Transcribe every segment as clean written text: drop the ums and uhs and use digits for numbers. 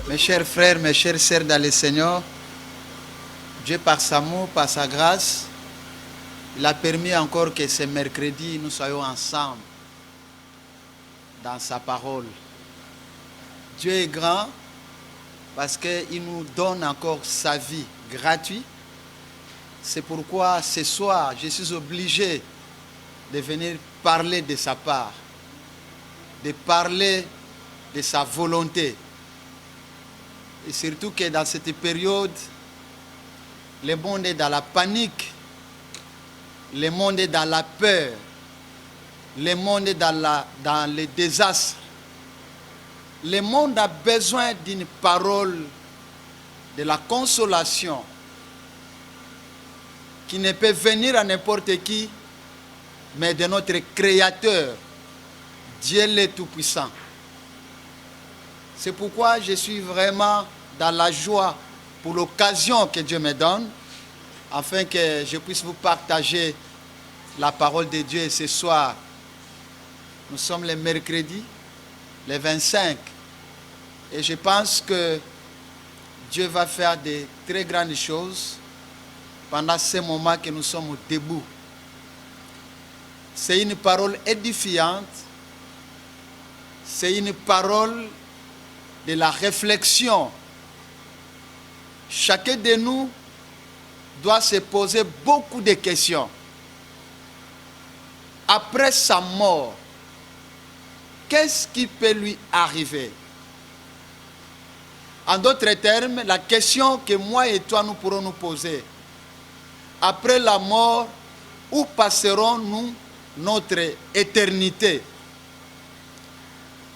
Mes chers frères, mes chères sœurs dans le Seigneur, Dieu par sa amour, par sa grâce, il a permis encore que ce mercredi, nous soyons ensemble dans sa parole. Dieu est grand parce qu'il nous donne encore sa vie gratuite. C'est pourquoi ce soir, je suis obligé de venir parler de sa part, de parler de sa volonté. Et surtout que dans cette période, le monde est dans la panique, le monde est dans la peur, le monde est dans le désastre. Le monde a besoin d'une parole de la consolation qui ne peut venir à n'importe qui, mais de notre Créateur, Dieu le Tout-Puissant. C'est pourquoi je suis vraiment dans la joie pour l'occasion que Dieu me donne, afin que je puisse vous partager la parole de Dieu ce soir. Nous sommes le mercredi, le 25, et je pense que Dieu va faire de très grandes choses pendant ce moment que nous sommes debout. C'est une parole édifiante, c'est une parole de la réflexion. Chacun de nous doit se poser beaucoup de questions. Après sa mort, qu'est-ce qui peut lui arriver? En d'autres termes, la question que moi et toi nous pourrons nous poser, après la mort, où passerons-nous notre éternité?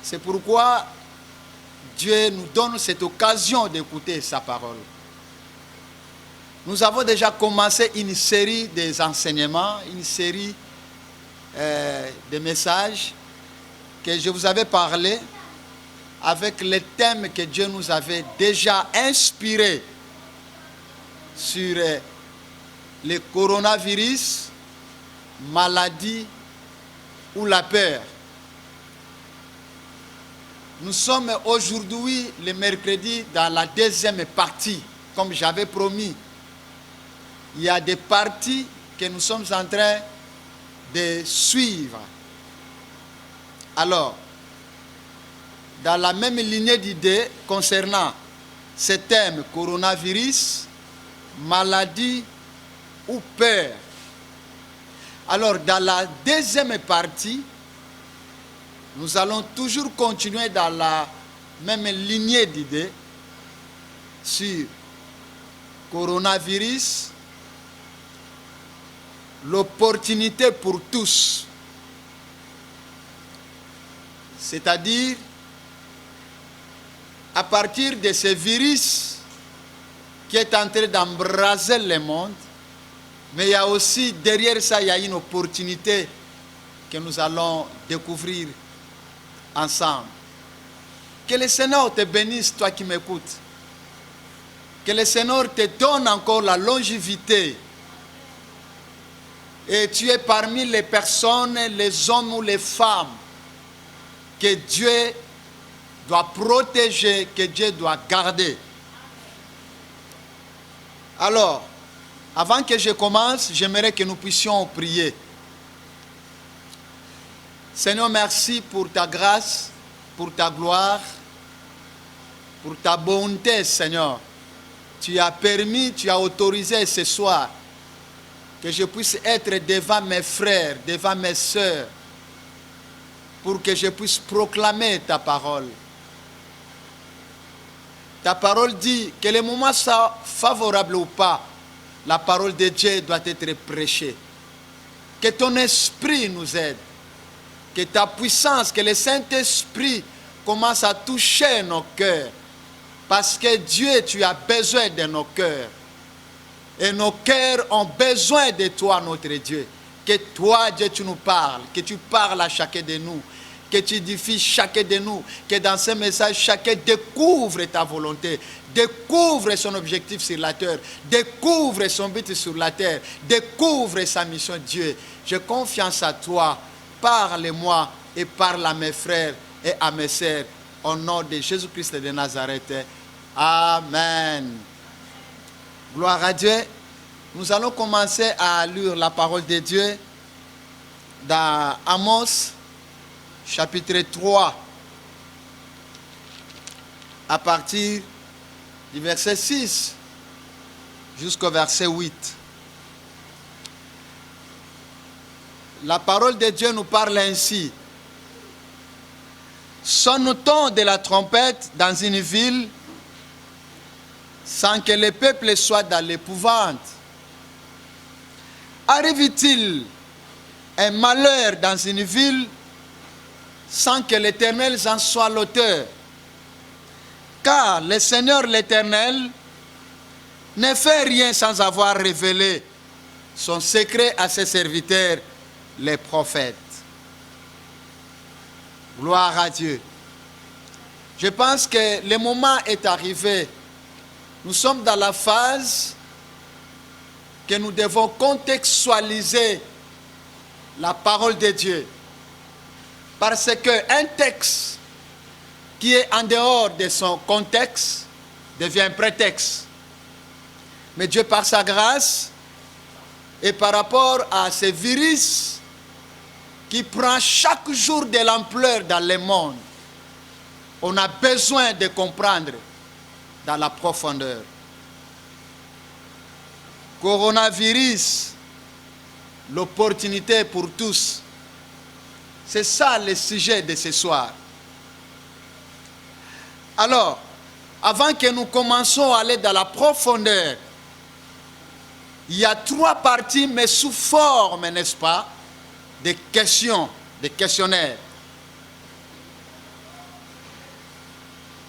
C'est pourquoi Dieu nous donne cette occasion d'écouter sa parole. Nous avons déjà commencé une série des enseignements, une série de messages que je vous avais parlé avec les thèmes que Dieu nous avait déjà inspirés sur le coronavirus, maladie ou la peur. Nous sommes aujourd'hui, le mercredi, dans la deuxième partie, comme j'avais promis. Il y a des parties que nous sommes en train de suivre. Alors, dans la même lignée d'idées concernant ce thème, coronavirus, maladie ou peur. Alors, dans la deuxième partie, nous allons toujours continuer dans la même lignée d'idées sur coronavirus, l'opportunité pour tous. C'est-à-dire, à partir de ce virus qui est en train d'embraser le monde, mais il y a aussi, derrière ça, il y a une opportunité que nous allons découvrir ensemble. Que le Seigneur te bénisse, toi qui m'écoutes. Que le Seigneur te donne encore la longévité. Et tu es parmi les personnes, les hommes ou les femmes que Dieu doit protéger, que Dieu doit garder. Alors, avant que je commence, j'aimerais que nous puissions prier. Seigneur, merci pour ta grâce, pour ta gloire, pour ta bonté, Seigneur. Tu as permis, tu as autorisé ce soir que je puisse être devant mes frères, devant mes sœurs, pour que je puisse proclamer ta parole. Ta parole dit que le moment soit favorable ou pas, la parole de Dieu doit être prêchée. Que ton esprit nous aide. Que ta puissance, que le Saint-Esprit commence à toucher nos cœurs. Parce que Dieu, tu as besoin de nos cœurs. Et nos cœurs ont besoin de toi, notre Dieu. Que toi, Dieu, tu nous parles. Que tu parles à chacun de nous. Que tu édifies chacun de nous. Que dans ce message, chacun découvre ta volonté. Découvre son objectif sur la terre. Découvre son but sur la terre. Découvre sa mission, Dieu. J'ai confiance à toi. Parle-moi et parle à mes frères et à mes sœurs. Au nom de Jésus-Christ de Nazareth. Amen. Gloire à Dieu. Nous allons commencer à lire la parole de Dieu dans Amos, chapitre 3, à partir du verset 6 jusqu'au verset 8. La parole de Dieu nous parle ainsi. Sonne-t-on de la trompette dans une ville sans que le peuple soit dans l'épouvante? Arrive-t-il un malheur dans une ville sans que l'Éternel en soit l'auteur? Car le Seigneur l'Éternel ne fait rien sans avoir révélé son secret à ses serviteurs, les prophètes. Gloire à Dieu. Je pense que le moment est arrivé. Nous sommes dans la phase que nous devons contextualiser la parole de Dieu. Parce qu'un texte qui est en dehors de son contexte devient un prétexte. Mais Dieu, par sa grâce, et par rapport à ce virus qui prend chaque jour de l'ampleur dans le monde, on a besoin de comprendre dans la profondeur. Coronavirus, l'opportunité pour tous. C'est ça le sujet de ce soir. Alors, avant que nous commençons à aller dans la profondeur, il y a 3 parties, mais sous forme, n'est-ce pas, de questions, de questionnaires.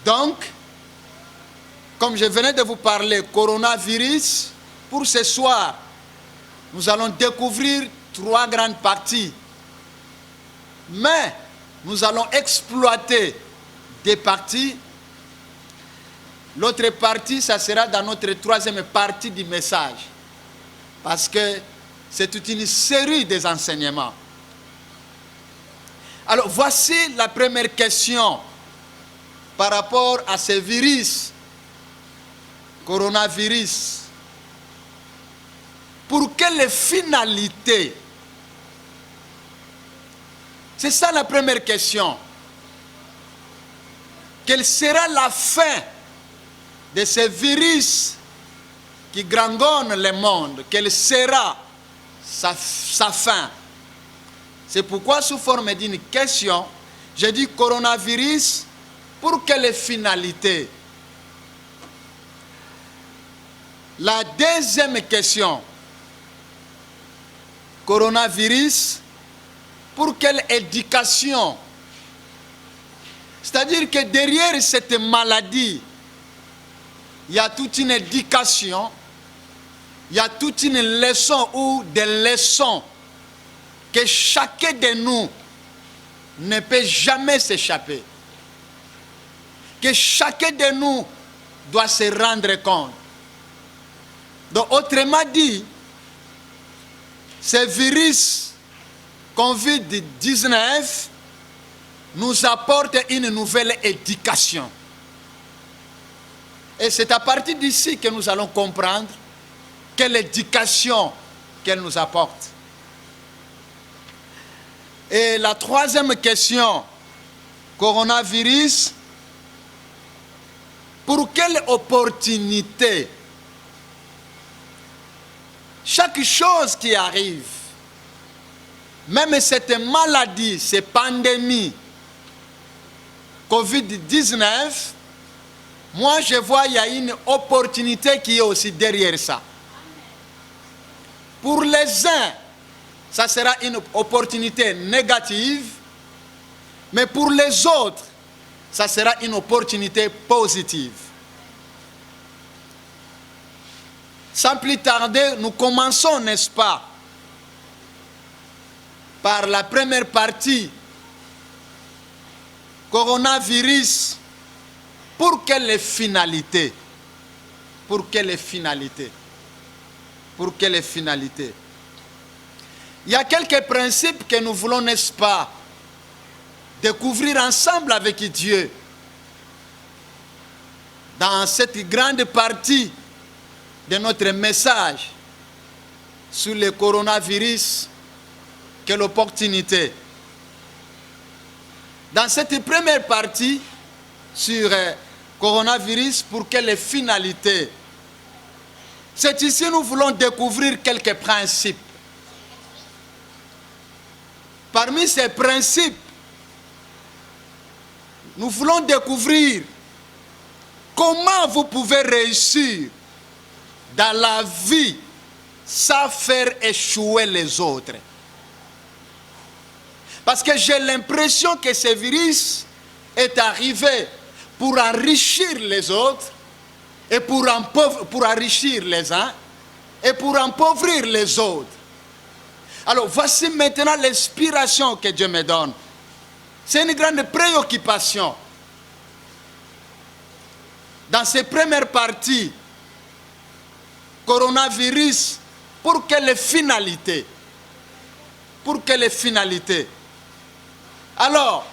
Donc, comme je venais de vous parler, coronavirus, pour ce soir, nous allons découvrir 3 grandes parties. Mais nous allons exploiter des parties. L'autre partie, ça sera dans notre 3e partie du message. Parce que c'est toute une série des enseignements. Alors, voici la première question par rapport à ce virus, coronavirus. Pour quelle finalité? C'est ça la première question. Quelle sera la fin de ce virus qui grangonne le monde? Quelle sera sa fin? C'est pourquoi, sous forme d'une question, j'ai dit coronavirus, pour quelle finalité? La deuxième question, coronavirus, pour quelle éducation? C'est-à-dire que derrière cette maladie, il y a toute une éducation, il y a toute une leçon ou des leçons que chacun de nous ne peut jamais s'échapper. Que chacun de nous doit se rendre compte. Donc, autrement dit, ce virus Covid-19 nous apporte une nouvelle éducation. Et c'est à partir d'ici que nous allons comprendre quelle éducation qu'elle nous apporte. Et la 3e question, coronavirus, pour quelle opportunité? Chaque chose qui arrive, même cette maladie, cette pandémie, Covid-19, moi je vois il y a une opportunité qui est aussi derrière ça. Pour les uns, ça sera une opportunité négative, mais pour les autres, ça sera une opportunité positive. Sans plus tarder, nous commençons, n'est-ce pas, par la première partie, coronavirus. Pour quelle finalité? Pour quelle finalité? Pour quelle finalité? Il y a quelques principes que nous voulons, n'est-ce pas, découvrir ensemble avec Dieu. dans cette grande partie de notre message sur le coronavirus que l'opportunité. Dans cette première partie sur coronavirus, pour quelles finalités? C'est ici que nous voulons découvrir quelques principes. Parmi ces principes, nous voulons découvrir comment vous pouvez réussir dans la vie sans faire échouer les autres. Parce que j'ai l'impression que ce virus est arrivé pour enrichir les autres et pour enrichir les uns et pour empobrir les autres. Alors voici maintenant l'inspiration que Dieu me donne. C'est une grande préoccupation. Dans ces premières parties, coronavirus, pour quelle finalité? Pour quelle finalité? Alors,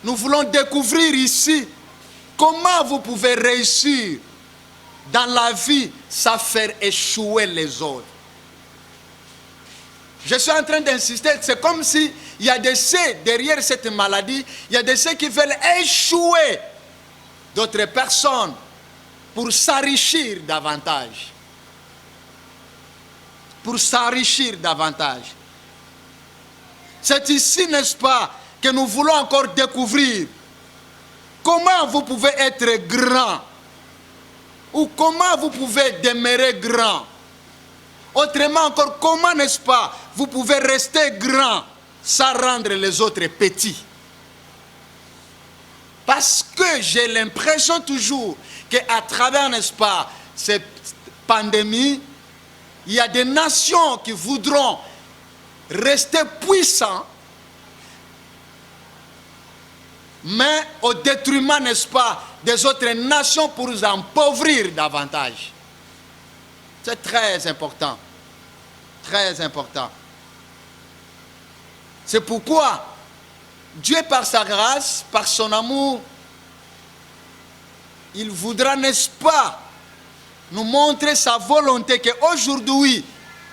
nous voulons découvrir ici comment vous pouvez réussir dans la vie sans faire échouer les autres. Je suis en train d'insister, c'est comme s'il y a des ceux derrière cette maladie, il y a des ceux qui veulent échouer d'autres personnes pour s'enrichir davantage. Pour s'enrichir davantage. C'est ici, n'est-ce pas, que nous voulons encore découvrir comment vous pouvez être grand ou comment vous pouvez demeurer grand. Autrement encore, comment, n'est-ce pas, vous pouvez rester grand sans rendre les autres petits. Parce que j'ai l'impression toujours qu'à travers, n'est-ce pas, cette pandémie, il y a des nations qui voudront rester puissants, mais au détriment, n'est-ce pas, des autres nations pour nous appauvrir davantage. C'est très important. Très important. C'est pourquoi Dieu, par sa grâce, par son amour, il voudra, n'est-ce pas, nous montrer sa volonté qu'aujourd'hui,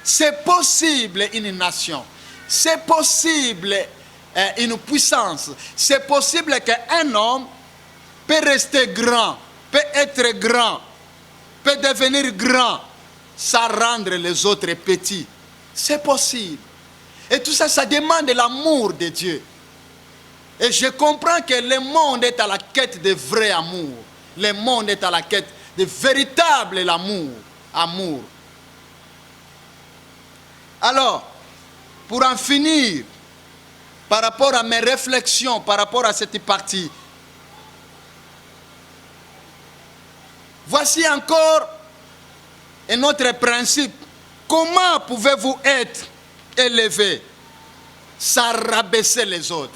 c'est possible une nation, c'est possible une puissance, c'est possible qu'un homme peut rester grand, peut être grand, peut devenir grand, sans rendre les autres petits. C'est possible. Et tout ça, ça demande l'amour de Dieu. Et je comprends que le monde est à la quête de vrai amour. Le monde est à la quête de véritable amour. Alors, pour en finir, par rapport à mes réflexions, par rapport à cette partie, voici encore un autre principe. Comment pouvez-vous être élevé sans rabaisser les autres?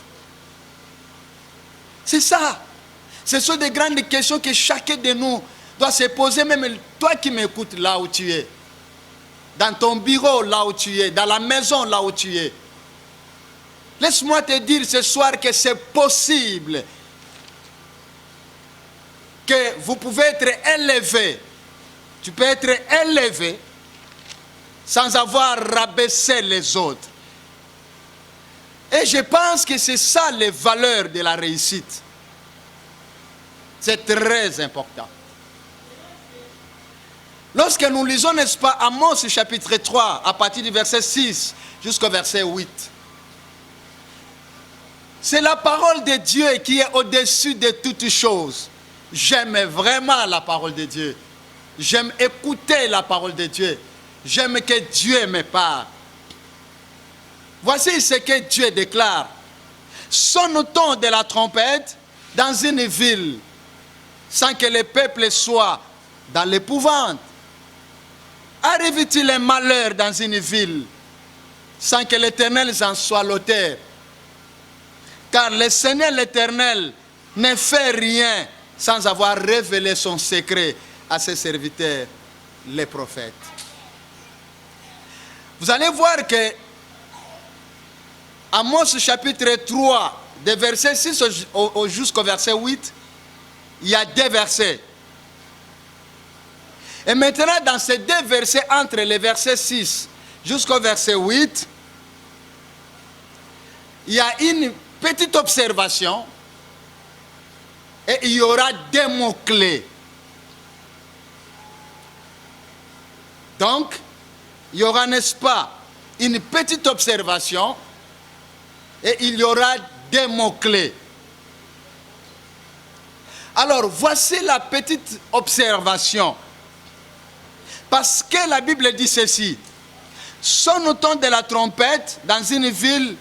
C'est ça. Ce sont des grandes questions que chacun de nous doit se poser, même toi qui m'écoutes là où tu es. Dans ton bureau là où tu es, dans la maison là où tu es. Laisse-moi te dire ce soir que c'est possible que vous pouvez être élevé. Tu peux être élevé sans avoir rabaissé les autres. Et je pense que c'est ça les valeurs de la réussite. C'est très important. Lorsque nous lisons, n'est-ce pas, Amos chapitre 3, à partir du verset 6 jusqu'au verset 8, c'est la parole de Dieu qui est au-dessus de toutes choses. J'aime vraiment la parole de Dieu. J'aime écouter la parole de Dieu. J'aime que Dieu me parle. Voici ce que Dieu déclare. Sonne-t-on de la trompette dans une ville sans que le peuple soit dans l'épouvante? Arrive-t-il un malheur dans une ville sans que l'Éternel en soit l'auteur? Car le Seigneur l'Éternel ne fait rien sans avoir révélé son secret à ses serviteurs, les prophètes. Vous allez voir que Amos chapitre 3, de verset 6 jusqu'au verset 8, il y a deux versets. Et maintenant, dans ces deux versets, entre les versets 6 jusqu'au verset 8, il y a une petite observation et il y aura des mots-clés. Donc, il y aura, n'est-ce pas, une petite observation et il y aura des mots-clés. Alors, voici la petite observation. Parce que la Bible dit ceci. Sonne au ton de la trompette dans une ville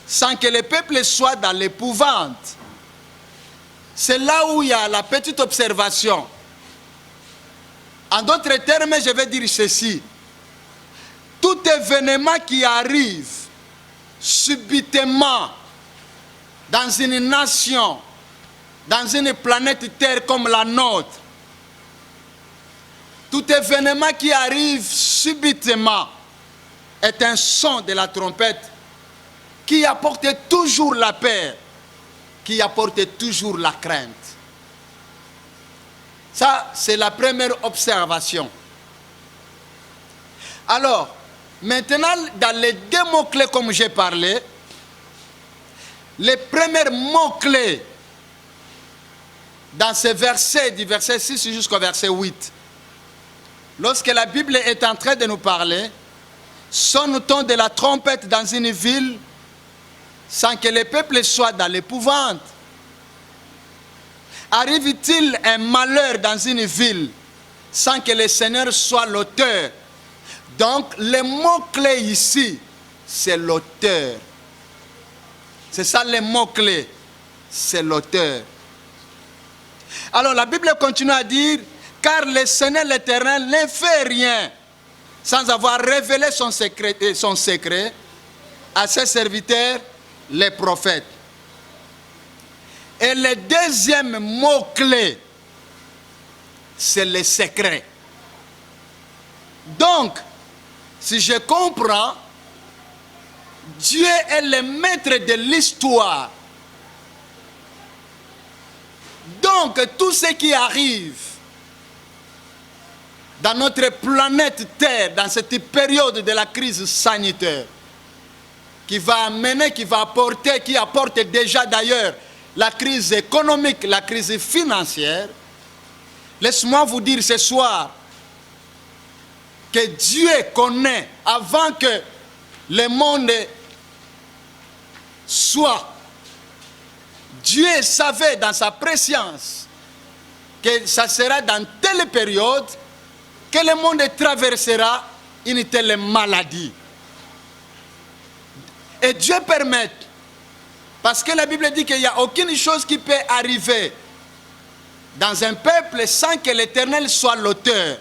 sans que le peuple soit dans l'épouvante. C'est là où il y a la petite observation. En d'autres termes, je vais dire ceci. Tout événement qui arrive subitement dans une nation, dans une planète Terre comme la nôtre, tout événement qui arrive subitement est un son de la trompette qui apporte toujours la paix, qui apporte toujours la crainte. Ça, c'est la première observation. Alors, maintenant, dans les deux mots-clés comme j'ai parlé, les premiers mots-clés dans ces versets, du verset 6 jusqu'au verset 8, lorsque la Bible est en train de nous parler, sonne au ton de la trompette dans une ville sans que le peuple soit dans l'épouvante. Arrive-t-il un malheur dans une ville sans que le Seigneur soit l'auteur? Donc, le mot-clé ici, c'est l'auteur. C'est ça le mot-clé, c'est l'auteur. Alors, la Bible continue à dire, car le Seigneur l'Éternel ne fait rien sans avoir révélé son secret à ses serviteurs, les prophètes. Et le deuxième mot-clé, c'est le secret. Donc, si je comprends, Dieu est le maître de l'histoire. Donc, tout ce qui arrive dans notre planète Terre, dans cette période de la crise sanitaire, qui va amener, qui va apporter, qui apporte déjà d'ailleurs la crise économique, la crise financière, laisse-moi vous dire ce soir que Dieu connaît avant que le monde soit. Dieu savait dans sa préscience que ça sera dans telle période que le monde traversera une telle maladie. Et Dieu permet, parce que la Bible dit qu'il n'y a aucune chose qui peut arriver dans un peuple sans que l'Éternel soit l'auteur.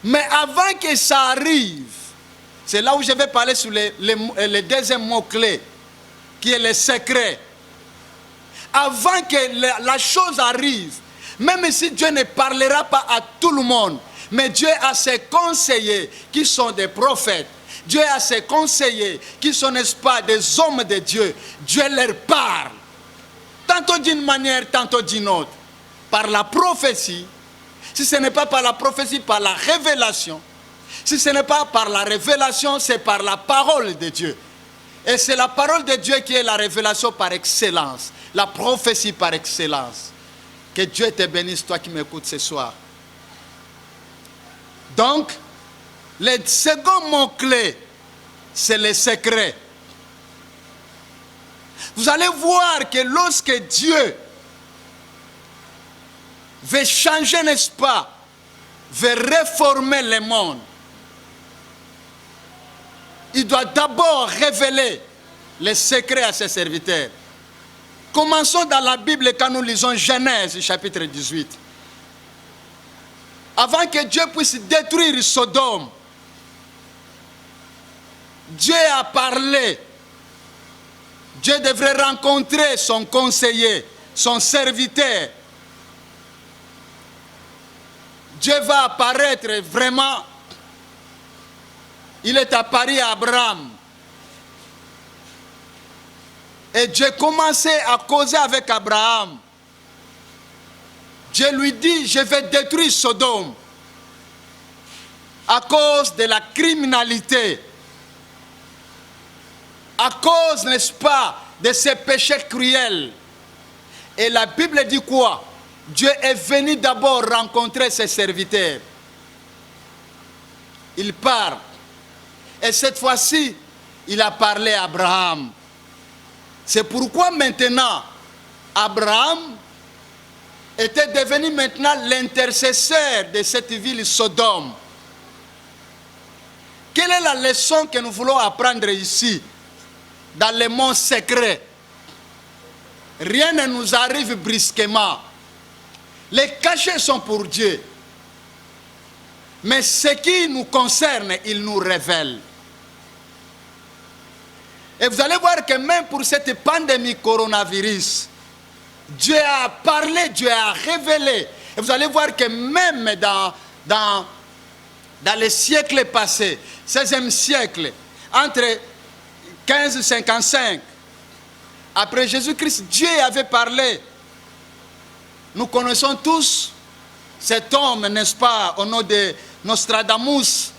Mais avant que ça arrive, c'est là où je vais parler sur le deuxième mot-clé, qui est le secret. Avant que la chose arrive, même si Dieu ne parlera pas à tout le monde, mais Dieu a ses conseillers qui sont des prophètes. Dieu a ses conseillers qui sont, n'est-ce pas, des hommes de Dieu. Dieu leur parle. Tantôt d'une manière, tantôt d'une autre. Par la prophétie. Si ce n'est pas par la prophétie, par la révélation. Si ce n'est pas par la révélation, c'est par la parole de Dieu. Et c'est la parole de Dieu qui est la révélation par excellence. La prophétie par excellence. Que Dieu te bénisse, toi qui m'écoutes ce soir. Donc, le second mot-clé, c'est le secret. Vous allez voir que lorsque Dieu veut changer, n'est-ce pas, veut réformer le monde, il doit d'abord révéler les secrets à ses serviteurs. Commençons dans la Bible quand nous lisons Genèse chapitre 18. Avant que Dieu puisse détruire Sodome, Dieu a parlé. Dieu devrait rencontrer son conseiller, son serviteur. Dieu va apparaître vraiment. Il est apparu à Abraham. Et Dieu commençait à causer avec Abraham. Dieu lui dit, je vais détruire Sodome à cause de la criminalité, à cause, n'est-ce pas, de ses péchés cruels. Et la Bible dit quoi? Dieu est venu d'abord rencontrer ses serviteurs. Il parle. Et cette fois-ci, il a parlé à Abraham. C'est pourquoi maintenant, Abraham était devenu maintenant l'intercesseur de cette ville Sodome. Quelle est la leçon que nous voulons apprendre ici, dans les monts secrets? Rien ne nous arrive brusquement. Les cachets sont pour Dieu. Mais ce qui nous concerne, il nous révèle. Et vous allez voir que même pour cette pandémie coronavirus, Dieu a parlé, Dieu a révélé. Et vous allez voir que même dans les siècles passés, 16e siècle, entre 1555, après Jésus-Christ, Dieu avait parlé. Nous connaissons tous cet homme, n'est-ce pas, au nom de Nostradamus.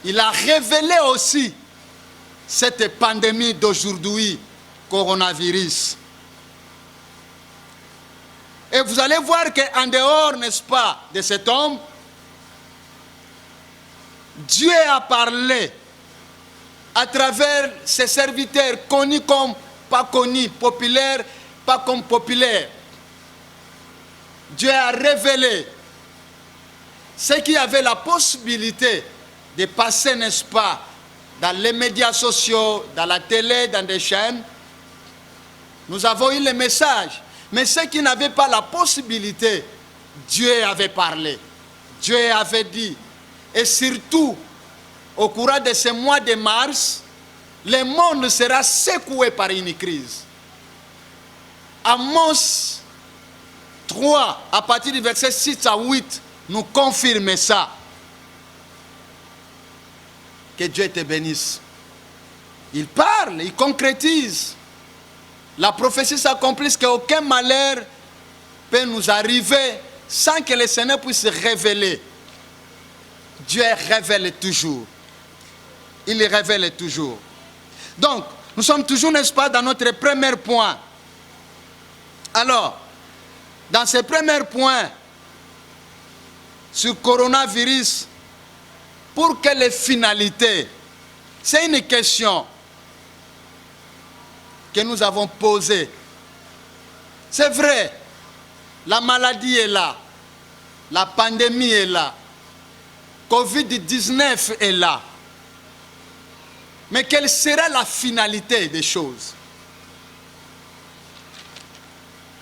Il a révélé aussi cette pandémie d'aujourd'hui, coronavirus. Et vous allez voir qu'en dehors, n'est-ce pas, de cet homme, Dieu a parlé à travers ses serviteurs, connus comme pas connus, populaires, pas comme populaires. Dieu a révélé ceux qui avaient la possibilité de passer, n'est-ce pas, dans les médias sociaux, dans la télé, dans des chaînes. Nous avons eu les messages. Mais ceux qui n'avaient pas la possibilité, Dieu avait parlé. Dieu avait dit. Et surtout, au courant de ce mois de mars, le monde sera secoué par une crise. Amos 3, à partir du verset 6 à 8, nous confirme ça. Que Dieu te bénisse. Il parle, il concrétise. La prophétie s'accomplisse, qu'aucun malheur peut nous arriver sans que le Seigneur puisse révéler. Dieu révèle toujours. Il révèle toujours. Donc, nous sommes toujours, n'est-ce pas, dans notre premier point. Alors, dans ce premier point, sur coronavirus, pour quelle finalité? C'est une question que nous avons posée. C'est vrai, la maladie est là, la pandémie est là, Covid-19 est là. Mais quelle sera la finalité des choses?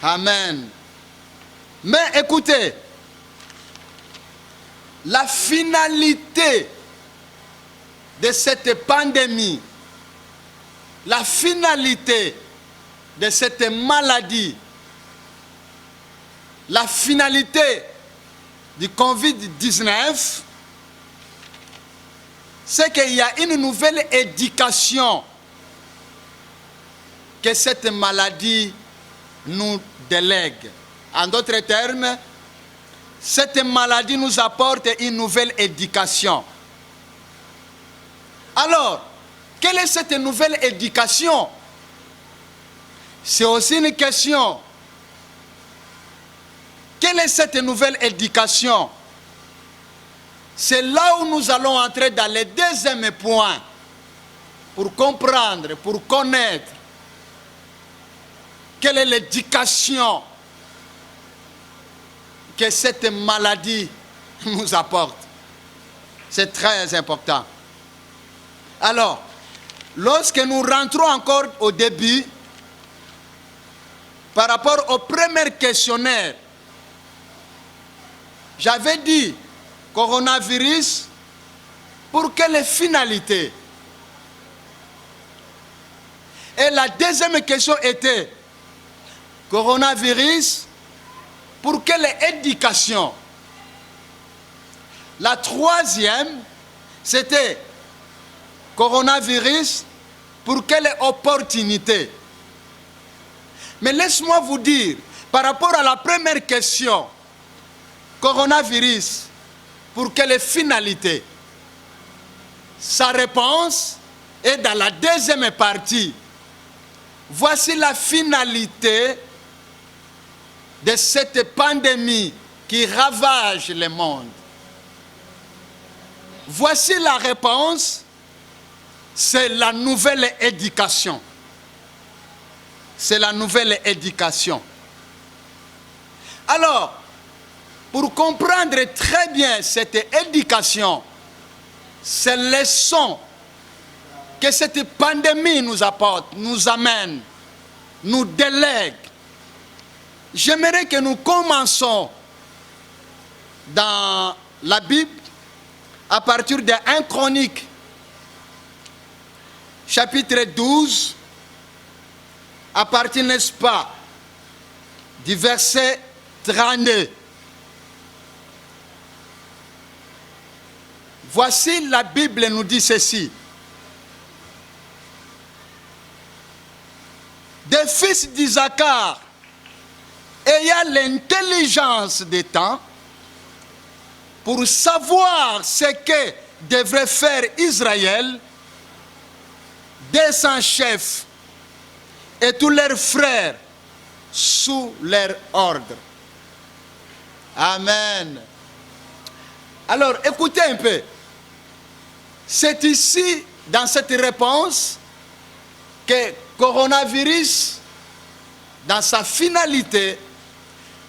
Amen. Mais écoutez, la finalité de cette pandémie, la finalité de cette maladie, la finalité du Covid-19, c'est qu'il y a une nouvelle éducation que cette maladie nous délègue. En d'autres termes, cette maladie nous apporte une nouvelle éducation. Alors, quelle est cette nouvelle éducation? C'est aussi une question. Quelle est cette nouvelle éducation? C'est là où nous allons entrer dans le deuxième point, pour comprendre, pour connaître quelle est l'éducation que cette maladie nous apporte. C'est très important. Alors, lorsque nous rentrons encore au début, par rapport au premier questionnaire, j'avais dit coronavirus, pour quelle finalité? Et la deuxième question était coronavirus, pour quelle éducation? La troisième, c'était coronavirus, pour quelle opportunité? Mais laisse-moi vous dire, par rapport à la première question, coronavirus, pour quelle finalité? Sa réponse est dans la deuxième partie. Voici la finalité de cette pandémie qui ravage le monde. Voici la réponse, c'est la nouvelle éducation. C'est la nouvelle éducation. Alors, pour comprendre très bien cette éducation, ces leçons que cette pandémie nous apporte, nous amène, nous délègue, j'aimerais que nous commençons dans la Bible à partir de 1 Chronique, chapitre 12, à partir, n'est-ce pas, du verset 32. Voici, la Bible nous dit ceci. Des fils d'Isaacar, ayant l'intelligence des temps, pour savoir ce que devrait faire Israël, descend chefs et tous leurs frères sous leur ordre. Amen. Alors, écoutez un peu. C'est ici, dans cette réponse, que coronavirus, dans sa finalité,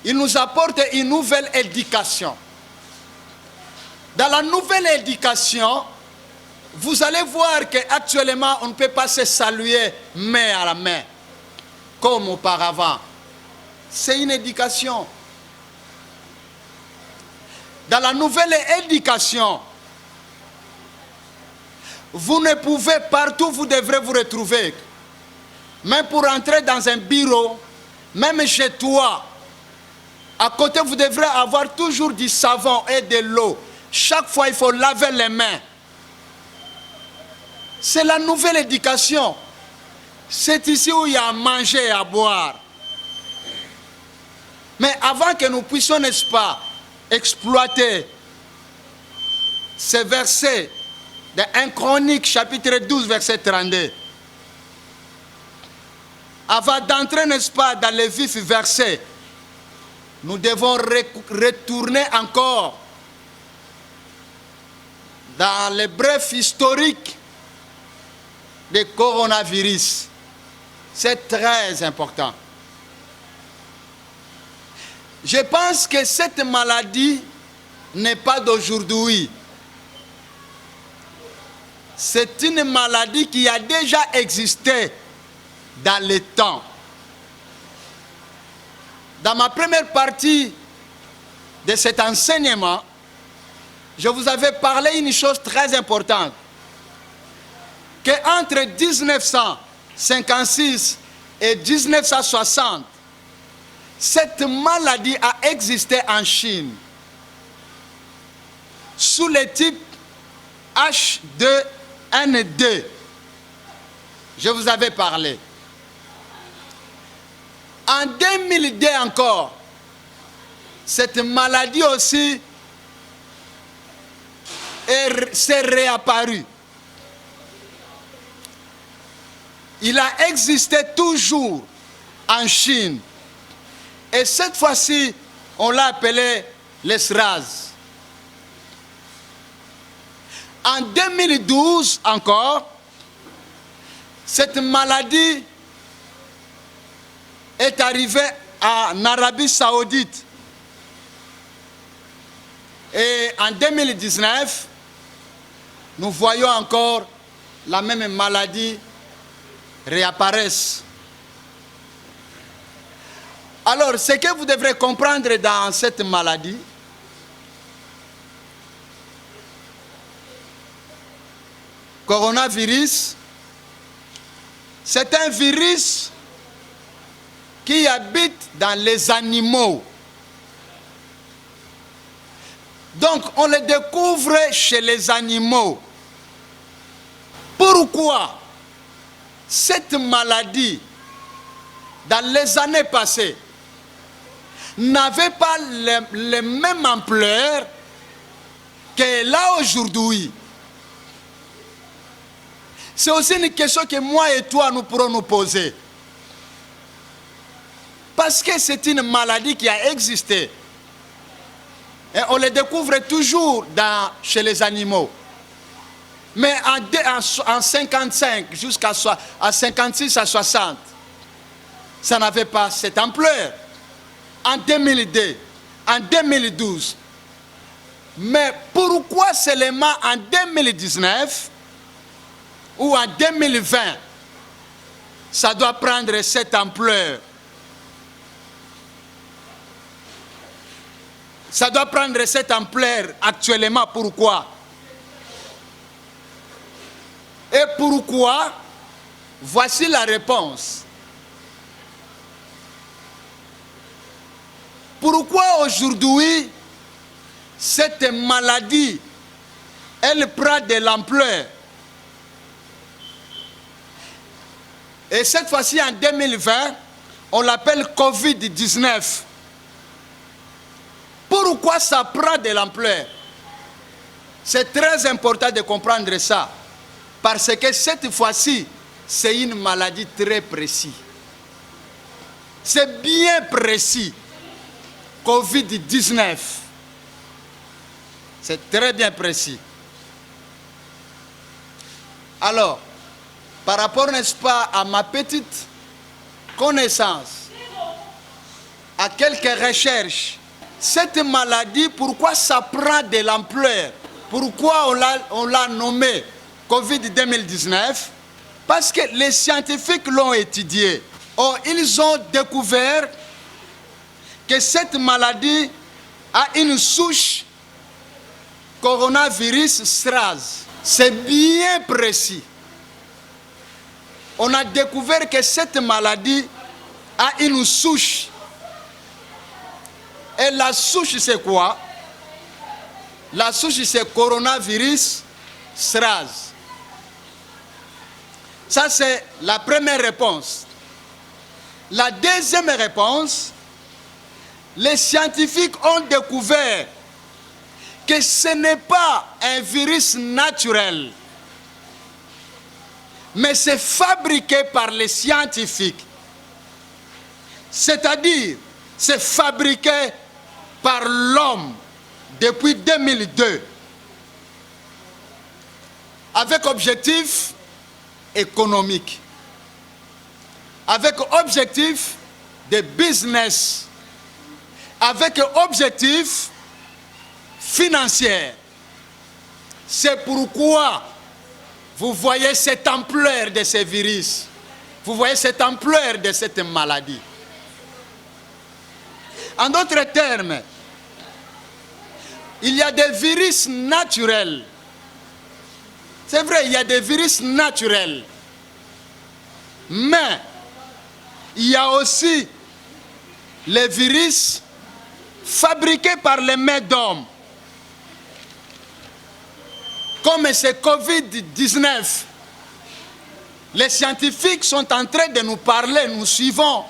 il nous apporte une nouvelle éducation. Dans la nouvelle éducation, vous allez voir qu'actuellement, on ne peut pas se saluer main à la main, comme auparavant. C'est une éducation. Dans la nouvelle éducation, vous ne pouvez, partout vous devrez vous retrouver. Même pour entrer dans un bureau, même chez toi, à côté vous devrez avoir toujours du savon et de l'eau. Chaque fois, il faut laver les mains. C'est la nouvelle éducation. C'est ici où il y a à manger et à boire. Mais avant que nous puissions, n'est-ce pas, exploiter ces versets de 1 Chronique, chapitre 12, verset 32, avant d'entrer, n'est-ce pas, dans les vifs versets, nous devons retourner encore dans les brefs historiques du coronavirus. C'est très important. Je pense que cette maladie n'est pas d'aujourd'hui. C'est une maladie qui a déjà existé dans le temps. Dans ma première partie de cet enseignement, je vous avais parlé d'une chose très importante. Qu'entre 1956 et 1960, cette maladie a existé en Chine sous le type H2N2. Je vous avais parlé. En 2002 encore, cette maladie aussi s'est réapparue. Il a existé toujours en Chine. Et cette fois-ci, on l'a appelé le SRAS. En 2012 encore, cette maladie est arrivée en Arabie Saoudite. Et en 2019, nous voyons encore la même maladie réapparaître. Alors, ce que vous devrez comprendre dans cette maladie, coronavirus, c'est un virus qui habite dans les animaux. Donc, on le découvre chez les animaux. Pourquoi cette maladie, dans les années passées, n'avait pas le même ampleur que là aujourd'hui. C'est aussi une question que moi et toi nous pourrons nous poser. Parce que c'est une maladie qui a existé. Et on le découvre toujours chez les animaux. Mais en 55 jusqu'à 56 à 60, ça n'avait pas cette ampleur. En 2002, en 2012. Mais pourquoi seulement en 2019 ou en 2020, ça doit prendre cette ampleur? Ça doit prendre cette ampleur actuellement. Pourquoi? Et pourquoi? Voici la réponse. Pourquoi aujourd'hui cette maladie, elle prend de l'ampleur? Et cette fois-ci, en 2020, on l'appelle Covid-19. Pourquoi ça prend de l'ampleur? C'est très important de comprendre ça. Parce que cette fois-ci, c'est une maladie très précise. C'est bien précis. Covid-19. C'est très bien précis. Alors, par rapport, n'est-ce pas, à ma petite connaissance, à quelques recherches, cette maladie, pourquoi ça prend de l'ampleur? Pourquoi on l'a nommé Covid-2019? Parce que les scientifiques l'ont étudié. Or, ils ont découvert que cette maladie a une souche coronavirus SRAS. C'est bien précis. On a découvert que cette maladie a une souche. Et la souche, c'est quoi? La souche, c'est coronavirus SRAS. Ça, c'est la première réponse. La deuxième réponse, les scientifiques ont découvert que ce n'est pas un virus naturel, mais c'est fabriqué par les scientifiques. C'est-à-dire, c'est fabriqué par l'homme depuis 2002, avec objectif économique, avec objectif de business, avec objectif financier. C'est pourquoi vous voyez cette ampleur de ce virus. Vous voyez cette ampleur de cette maladie. En d'autres termes, il y a des virus naturels. C'est vrai, il y a des virus naturels. Mais il y a aussi les virus fabriqués par les mains d'hommes. Comme ce Covid-19. Les scientifiques sont en train de nous parler, nous suivons,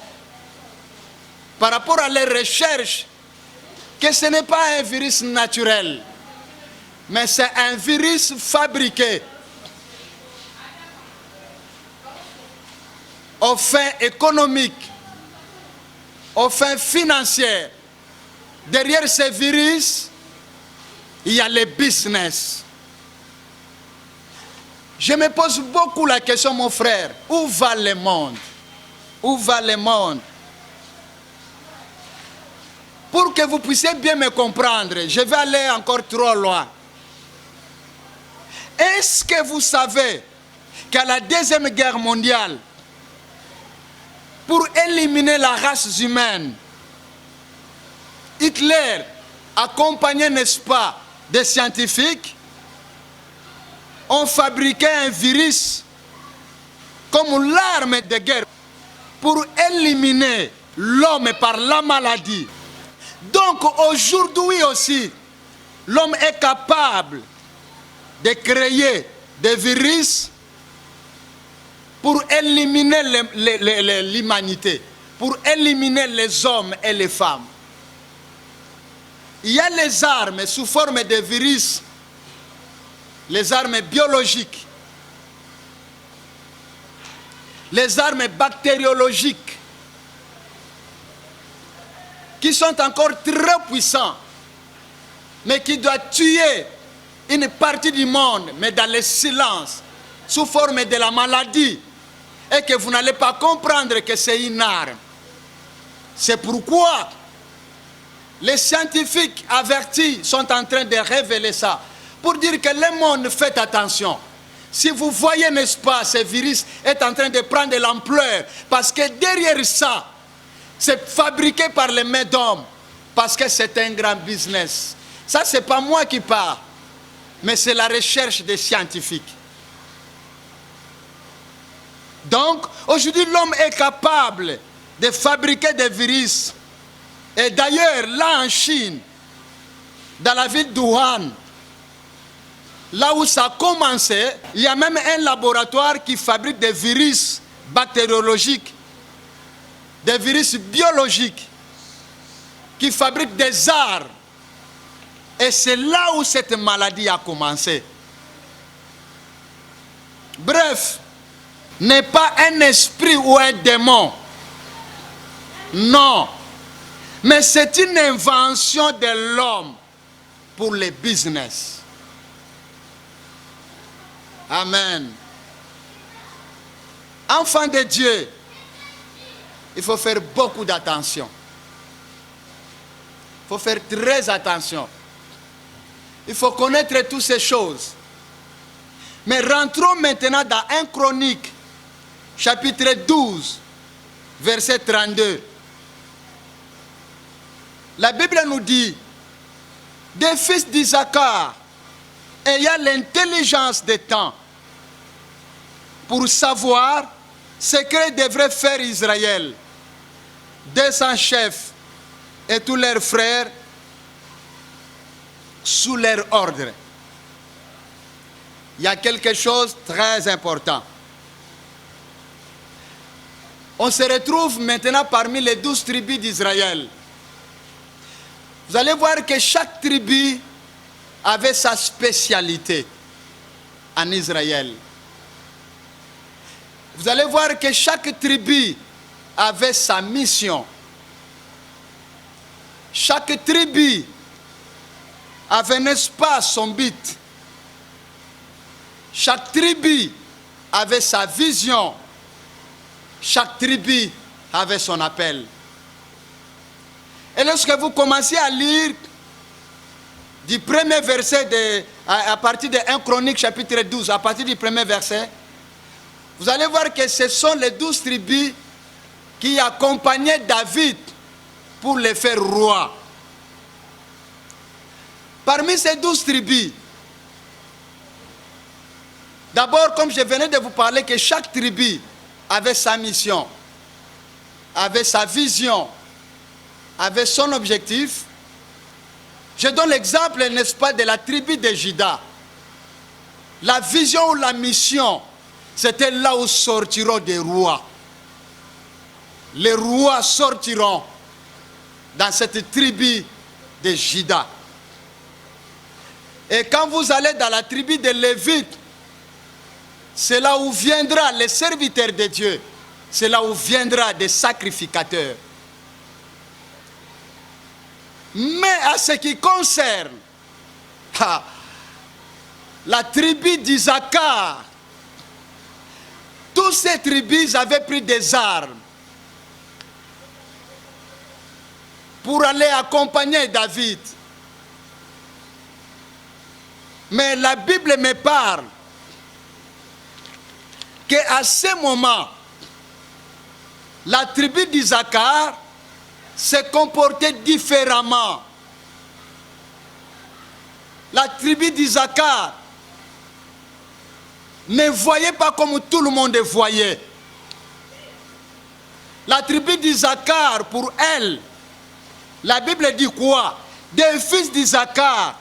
par rapport à leurs recherches, que ce n'est pas un virus naturel, mais c'est un virus fabriqué aux fins économiques, aux fins financières. Derrière ces virus, il y a les business. Je me pose beaucoup la question, mon frère, où va le monde? Où va le monde? Pour que vous puissiez bien me comprendre, je vais aller encore trop loin. Est-ce que vous savez qu'à la Deuxième Guerre mondiale, pour éliminer la race humaine, Hitler, accompagné, n'est-ce pas, des scientifiques, ont fabriqué un virus comme l'arme de guerre pour éliminer l'homme par la maladie. Donc aujourd'hui aussi, l'homme est capable de créer des virus pour éliminer l'humanité, pour éliminer les hommes et les femmes. il y a les armes sous forme de virus, les armes biologiques, les armes bactériologiques, qui sont encore très puissants, mais qui doivent tuer une partie du monde, mais dans le silence, sous forme de la maladie, et que vous n'allez pas comprendre que c'est une arme. C'est pourquoi les scientifiques avertis sont en train de révéler ça, pour dire que le monde, faites attention. Si vous voyez, n'est-ce pas, ce virus est en train de prendre de l'ampleur, parce que derrière ça, c'est fabriqué par les mains d'hommes, parce que c'est un grand business. Ça, ce n'est pas moi qui parle, mais c'est la recherche des scientifiques. Donc, aujourd'hui, l'homme est capable de fabriquer des virus. Et d'ailleurs, là en Chine, dans la ville d'Wuhan, là où ça a commencé, il y a même un laboratoire qui fabrique des virus bactériologiques, des virus biologiques, qui fabrique des armes. Et c'est là où cette maladie a commencé. Bref, n'est pas un esprit ou un démon. Non. Mais c'est une invention de l'homme pour le business. Amen. Enfants de Dieu, il faut faire beaucoup d'attention. Il faut faire très attention. Il faut connaître toutes ces choses. Mais rentrons maintenant dans 1 Chronique, chapitre 12, verset 32. La Bible nous dit, des fils d'Isaacar, ayant l'intelligence des temps, pour savoir ce que devrait faire Israël, 200 chefs et tous leurs frères sous leur ordre. Il y a quelque chose de très important. On se retrouve maintenant parmi les 12 tribus d'Israël. Vous allez voir que chaque tribu avait sa spécialité en Israël. Vous allez voir que chaque tribu avait sa mission. Chaque tribu avait, n'est-ce pas, son but. Chaque tribu avait sa vision. Chaque tribu avait son appel. Et lorsque vous commencez à lire du premier verset, à partir de 1 Chronique chapitre 12, à partir du premier verset, vous allez voir que ce sont les 12 tribus qui accompagnaient David pour le faire roi. Parmi ces 12 tribus, d'abord, comme je venais de vous parler, que chaque tribu avait sa mission, avait sa vision, avait son objectif. Je donne l'exemple, n'est-ce pas, de la tribu de Juda. La vision ou la mission, c'était là où sortiront des rois. Les rois sortiront dans cette tribu de Juda. Et quand vous allez dans la tribu de Lévite, c'est là où viendra les serviteurs de Dieu. C'est là où viendra des sacrificateurs. Mais à ce qui concerne la tribu d'Isaacar, toutes ces tribus avaient pris des armes pour aller accompagner David. Mais la Bible me parle qu'à ce moment, la tribu d'Isaacar se comportait différemment. La tribu d'Isaacar ne voyait pas comme tout le monde voyait. La tribu d'Isaacar, pour elle, la Bible dit quoi? Des fils d'Isaacar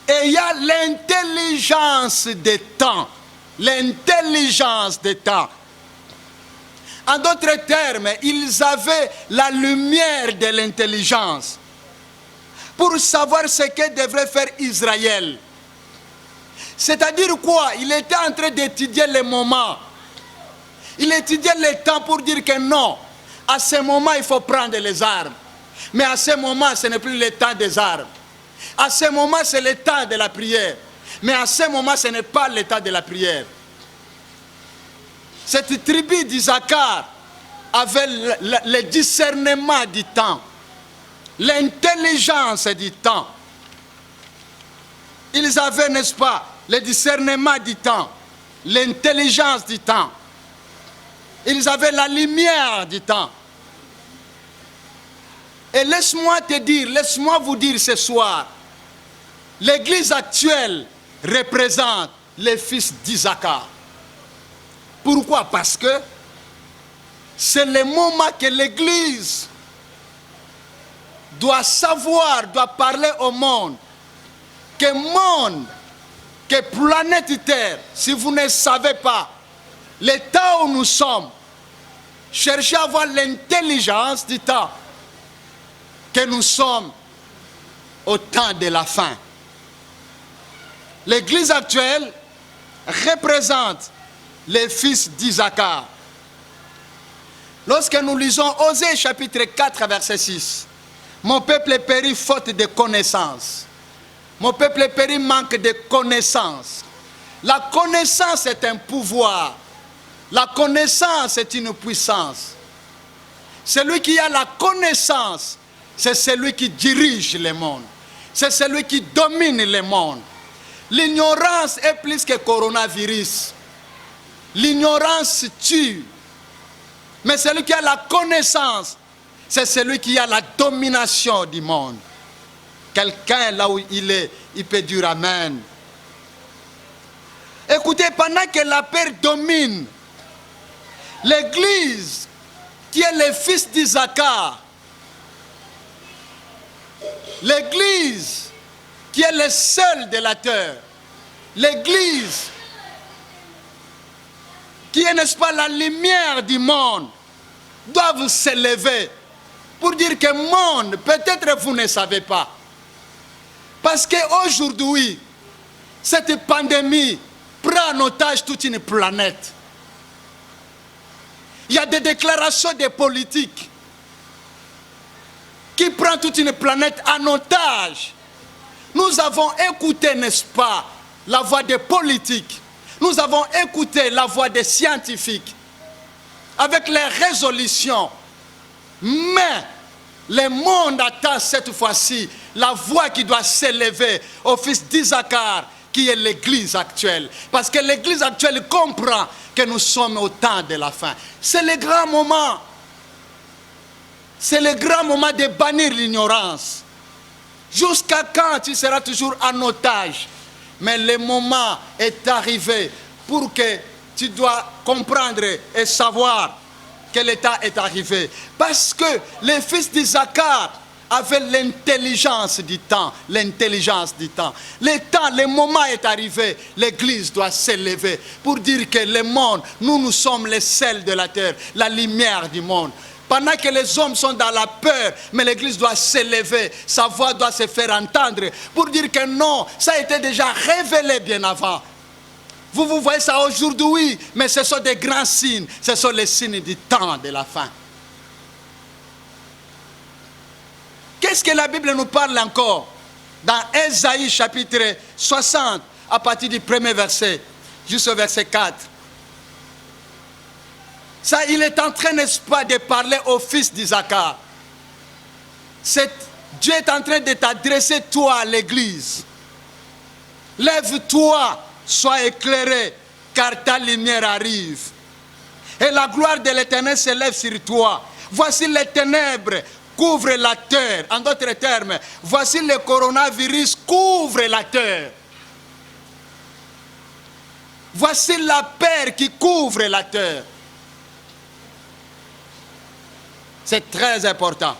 ayant l'intelligence des temps. L'intelligence des temps. En d'autres termes, ils avaient la lumière de l'intelligence. pour savoir ce que devrait faire Israël. C'est-à-dire quoi? Il était en train d'étudier les moments. Il étudiait les temps pour dire que non, à ce moment il faut prendre les armes. Mais à ce moment ce n'est plus le temps des armes. À ce moment c'est le temps de la prière. Mais à ce moment ce n'est pas le temps de la prière. Cette tribu d'Isaacar avait le discernement du temps, l'intelligence du temps. Ils avaient, n'est-ce pas, le discernement du temps, l'intelligence du temps. Ils avaient la lumière du temps. Et laisse-moi te dire, laisse-moi vous dire ce soir, l'église actuelle représente les fils d'Isaacar. Pourquoi? Parce que c'est le moment que l'église doit savoir, doit parler au monde, que monde, que planète Terre, si vous ne savez pas, le temps où nous sommes, cherchez à avoir l'intelligence du temps, que nous sommes au temps de la fin. L'église actuelle représente les fils d'Isaacar. Lorsque nous lisons Osée chapitre 4 verset 6, mon peuple périt faute de connaissance. Mon peuple périt manque de connaissance. La connaissance est un pouvoir. La connaissance est une puissance. Celui qui a la connaissance, c'est celui qui dirige le monde. C'est celui qui domine le monde. L'ignorance est plus que coronavirus. L'ignorance tue. Mais celui qui a la connaissance, c'est celui qui a la domination du monde. Quelqu'un là où il est, il peut dire amen. Écoutez, pendant que la peur domine, l'église qui est le fils d'Isaacar, l'église qui est le seul de la terre, l'église qui est, n'est-ce pas, la lumière du monde, doivent s'élever pour dire que monde, peut-être vous ne savez pas. Parce qu'aujourd'hui, cette pandémie prend en otage toute une planète. Il y a des déclarations des politiques qui prennent toute une planète en otage. Nous avons écouté, n'est-ce pas, la voix des politiques. Nous avons écouté la voix des scientifiques avec les résolutions. Mais le monde attend cette fois-ci la voix qui doit s'élever au fils d'Isaacar, qui est l'église actuelle. Parce que l'église actuelle comprend que nous sommes au temps de la fin. C'est le grand moment. C'est le grand moment de bannir l'ignorance. Jusqu'à quand tu seras toujours en otage? Mais le moment est arrivé pour que tu dois comprendre et savoir que l'état est arrivé. Parce que les fils d'Isaacar avaient l'intelligence du temps. L'intelligence du temps. Le moment est arrivé. L'église doit s'élever pour dire que le monde, nous sommes les sels de la terre, la lumière du monde. Pendant que les hommes sont dans la peur, mais l'église doit s'élever, sa voix doit se faire entendre pour dire que non, ça a été déjà révélé bien avant. Vous voyez ça aujourd'hui, mais ce sont des grands signes, ce sont les signes du temps de la fin. Qu'est-ce que la Bible nous parle encore? Dans Ésaïe chapitre 60, à partir du premier verset, jusqu'au verset 4. Ça, il est en train, n'est-ce pas, de parler au fils d'Isaacar. Dieu est en train de t'adresser, toi, l'église. Lève-toi, sois éclairé, car ta lumière arrive. Et la gloire de l'Éternel s'élève sur toi. Voici les ténèbres couvrent la terre. En d'autres termes, voici le coronavirus couvre la terre. Voici la peur qui couvre la terre. C'est très important.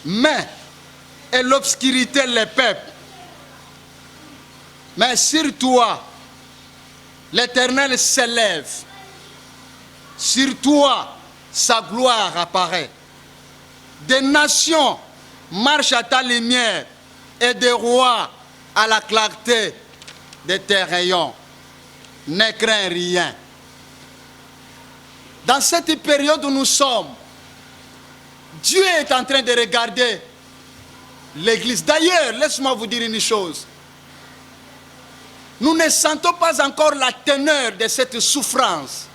Mais, et l'obscurité les peuples. Mais sur toi, l'Éternel s'élève. Sur toi, sa gloire apparaît. Des nations marche à ta lumière et des rois à la clarté de tes rayons. Ne crains rien. Dans cette période où nous sommes, Dieu est en train de regarder l'Église. D'ailleurs, laisse-moi vous dire une chose. Nous ne sentons pas encore la teneur de cette souffrance,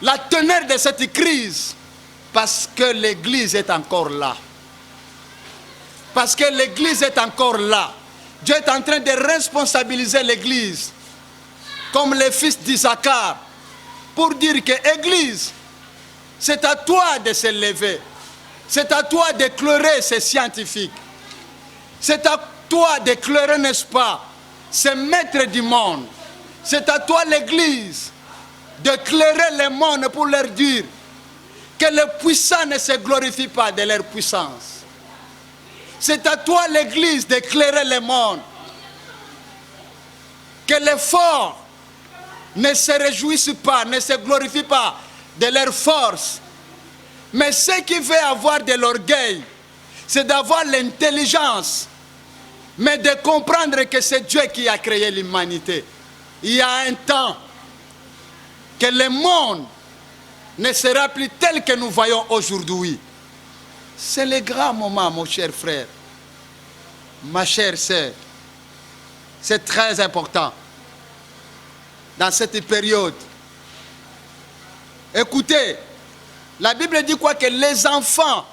la teneur de cette crise, parce que l'Église est encore là. Parce que l'Église est encore là. Dieu est en train de responsabiliser l'Église, comme les fils d'Isaacar, pour dire que Église, c'est à toi de se lever. C'est à toi d'éclairer ces scientifiques. C'est à toi d'éclairer, n'est-ce pas, ces maîtres du monde. C'est à toi, l'Église, d'éclairer le monde pour leur dire que les puissants ne se glorifient pas de leur puissance. C'est à toi, l'Église, d'éclairer le monde. Que les forts ne se réjouissent pas, ne se glorifient pas de leur force. Mais ceux qui veulent avoir de l'orgueil, c'est d'avoir l'intelligence, mais de comprendre que c'est Dieu qui a créé l'humanité. Il y a un temps que le monde ne sera plus tel que nous voyons aujourd'hui. C'est le grand moment, mon cher frère, ma chère sœur. C'est très important dans cette période. Écoutez, la Bible dit quoi? Que les enfants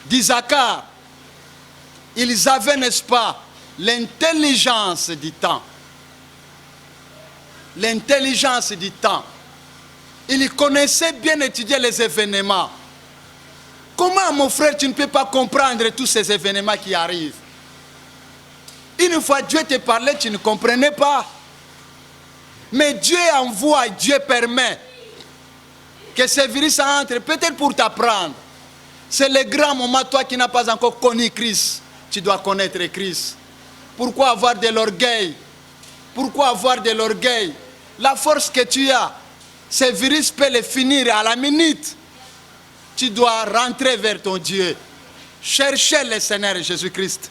d'Isaacar, ils avaient, n'est-ce pas, l'intelligence du temps. L'intelligence du temps. Ils connaissaient bien étudier les événements. Comment, mon frère, tu ne peux pas comprendre tous ces événements qui arrivent? Une fois Dieu te parlait, tu ne comprenais pas. Mais Dieu envoie, Dieu permet que ces virus entrent, peut-être pour t'apprendre. C'est le grand moment, toi qui n'as pas encore connu Christ, tu dois connaître Christ. Pourquoi avoir de l'orgueil? Pourquoi avoir de l'orgueil? La force que tu as, ces virus peuvent les finir à la minute. Tu dois rentrer vers ton Dieu. Chercher le Seigneur Jésus-Christ.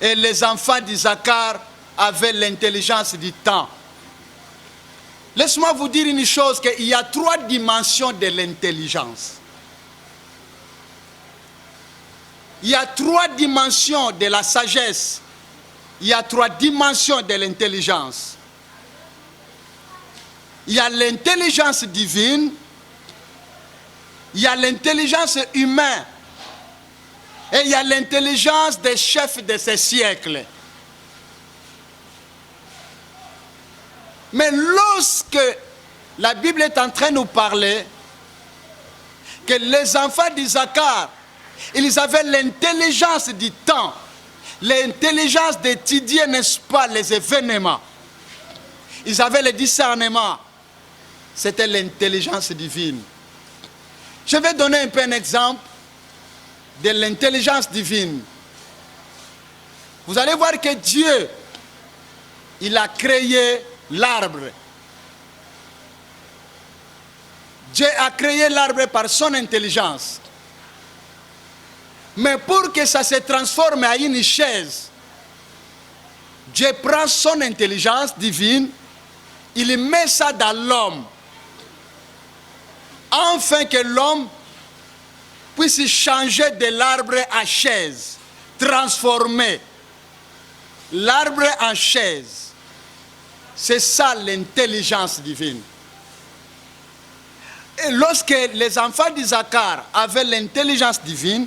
Et les enfants d'Isaacar avaient l'intelligence du temps. Laisse-moi vous dire une chose, qu'il y a 3 dimensions de l'intelligence. Il y a 3 dimensions de la sagesse. Il y a 3 dimensions de l'intelligence. Il y a l'intelligence divine, il y a l'intelligence humaine et il y a l'intelligence des chefs de ces siècles. Mais lorsque la Bible est en train de nous parler que les enfants d'Isaacar, ils avaient l'intelligence du temps, l'intelligence d'étudier, n'est-ce pas, les événements. Ils avaient le discernement. C'était l'intelligence divine. Je vais donner un peu un exemple de l'intelligence divine. Vous allez voir que Dieu, il a créé l'arbre. Dieu a créé l'arbre par son intelligence. Mais pour que ça se transforme en une chaise, Dieu prend son intelligence divine, il met ça dans l'homme, afin que l'homme puisse changer de l'arbre en chaise, transformer l'arbre en chaise. C'est ça l'intelligence divine. Et lorsque les enfants d'Isaacar avaient l'intelligence divine,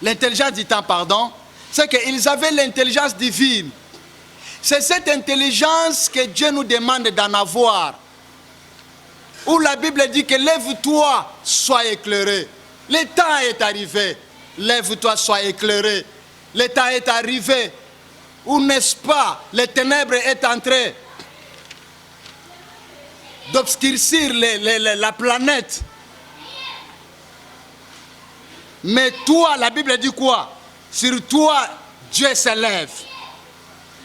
l'intelligence du temps, pardon, c'est qu'ils avaient l'intelligence divine. C'est cette intelligence que Dieu nous demande d'en avoir. Où la Bible dit que lève-toi, sois éclairé. Le temps est arrivé. Lève-toi, sois éclairé. Le temps est arrivé. Où, n'est-ce pas, les ténèbres est entré d'obscurcir la planète. Mais toi, la Bible dit quoi? Sur toi, Dieu s'élève.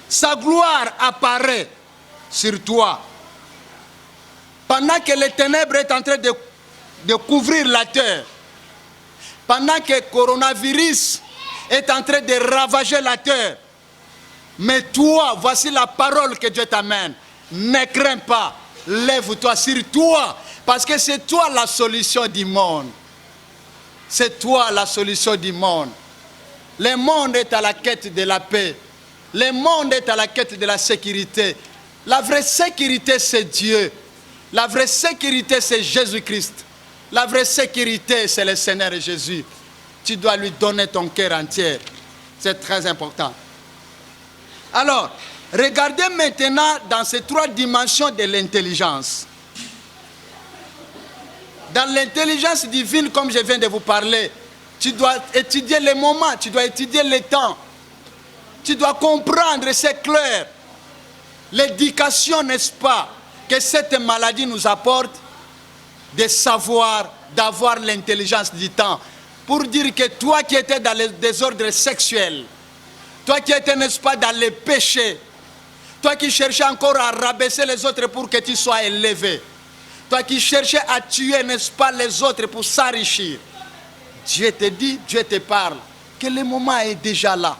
Sa gloire apparaît sur toi. Pendant que les ténèbres est en train de couvrir la terre, pendant que le coronavirus est en train de ravager la terre. Mais toi, voici la parole que Dieu t'amène. Ne crains pas, lève-toi sur toi, parce que c'est toi la solution du monde. C'est toi la solution du monde. Le monde est à la quête de la paix. Le monde est à la quête de la sécurité. La vraie sécurité, c'est Dieu. La vraie sécurité, c'est Jésus-Christ. La vraie sécurité, c'est le Seigneur Jésus. Tu dois lui donner ton cœur entier. C'est très important. Alors, regardez maintenant dans ces trois dimensions de l'intelligence. Dans l'intelligence divine, comme je viens de vous parler, tu dois étudier les moments, tu dois étudier les temps. Tu dois comprendre, c'est clair. L'éducation, n'est-ce pas, que cette maladie nous apporte, de savoir, d'avoir l'intelligence du temps. Pour dire que toi qui étais dans les désordres sexuels, toi qui étais, n'est-ce pas, dans les péchés, toi qui cherchais encore à rabaisser les autres pour que tu sois élevé, toi qui cherchais à tuer, n'est-ce pas, les autres pour s'enrichir, Dieu te dit, Dieu te parle, que le moment est déjà là.